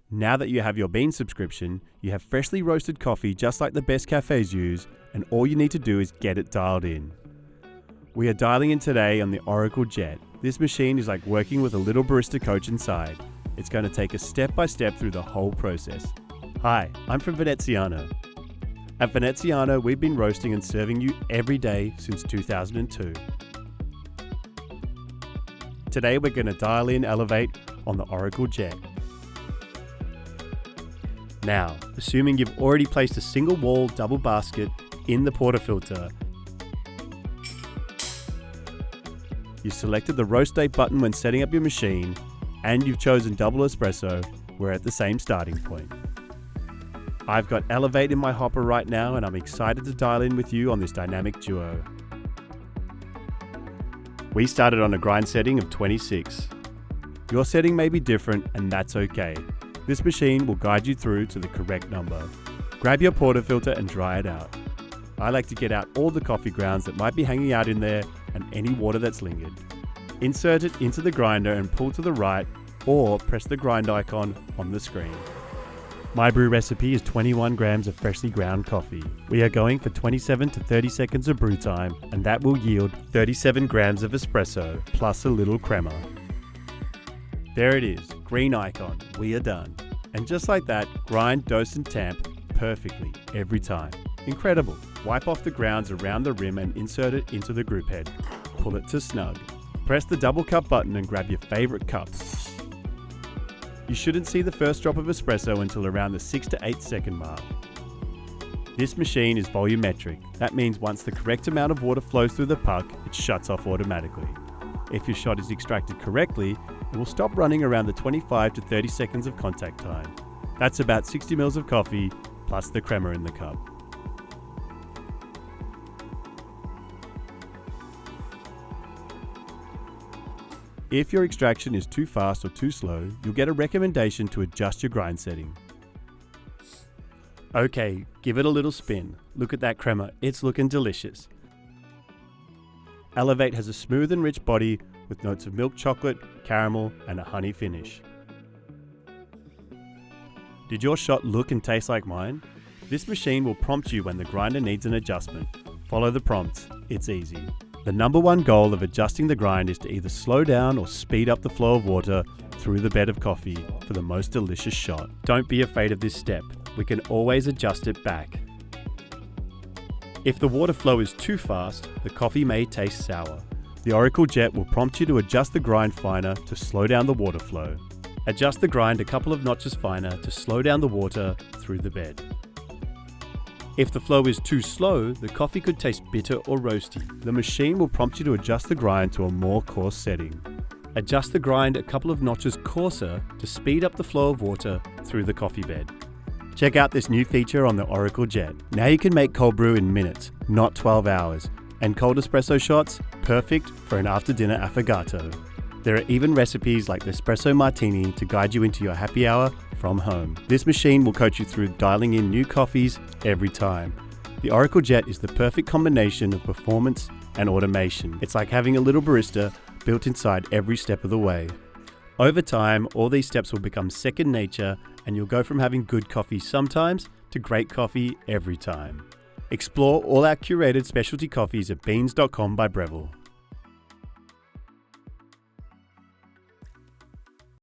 Now that you have your Beanz subscription, you have freshly roasted coffee just like the best cafes use, and all you need to do is get it dialed in. We are dialing in today on the Oracle Jet. This machine is like working with a little barista coach inside. It's going to take us step by step through the whole process. Hi, I'm from Veneziano. At Veneziano, we've been roasting and serving you every day since 2002. Today we're going to dial in Elevate on the Oracle Jet. Now, assuming you've already placed a single wall double basket in the portafilter, you selected the roast date button when setting up your machine, and you've chosen double espresso, we're at the same starting point. I've got Elevate in my hopper right now, and I'm excited to dial in with you on this dynamic duo. We started on a grind setting of 26. Your setting may be different, and that's okay. This machine will guide you through to the correct number. Grab your portafilter and dry it out. I like to get out all the coffee grounds that might be hanging out in there and any water that's lingered. Insert it into the grinder and pull to the right, or press the grind icon on the screen. My brew recipe is 21 grams of freshly ground coffee. We are going for 27 to 30 seconds of brew time, and that will yield 37 grams of espresso plus a little crema. There it is, green icon, we are done. And just like that, grind, dose and tamp perfectly every time. Incredible. Wipe off the grounds around the rim and insert it into the group head. Pull it to snug. Press the double cup button and grab your favorite cup. You shouldn't see the first drop of espresso until around the 6 to 8 second mark. This machine is volumetric. That means once the correct amount of water flows through the puck, it shuts off automatically. If your shot is extracted correctly, it will stop running around the 25 to 30 seconds of contact time. That's about 60 ml of coffee plus the crema in the cup. If your extraction is too fast or too slow, you'll get a recommendation to adjust your grind setting. Okay, give it a little spin. Look at that crema, it's looking delicious. Elevate has a smooth and rich body with notes of milk chocolate, caramel, and a honey finish. Did your shot look and taste like mine? This machine will prompt you when the grinder needs an adjustment. Follow the prompts, it's easy. The number one goal of adjusting the grind is to either slow down or speed up the flow of water through the bed of coffee for the most delicious shot. Don't be afraid of this step. We can always adjust it back. If the water flow is too fast, the coffee may taste sour. The Oracle Jet will prompt you to adjust the grind finer to slow down the water flow. Adjust the grind a couple of notches finer to slow down the water through the bed. If the flow is too slow, the coffee could taste bitter or roasty. The machine will prompt you to adjust the grind to a more coarse setting. Adjust the grind a couple of notches coarser to speed up the flow of water through the coffee bed. Check out this new feature on the Oracle Jet. Now you can make cold brew in minutes, not 12 hours. And cold espresso shots, perfect for an after-dinner affogato. There are even recipes like the espresso martini to guide you into your happy hour from home. This machine will coach you through dialing in new coffees every time. The Oracle Jet is the perfect combination of performance and automation. It's like having a little barista built inside every step of the way. Over time, all these steps will become second nature, and you'll go from having good coffee sometimes to great coffee every time. Explore all our curated specialty coffees at beanz.com by Breville.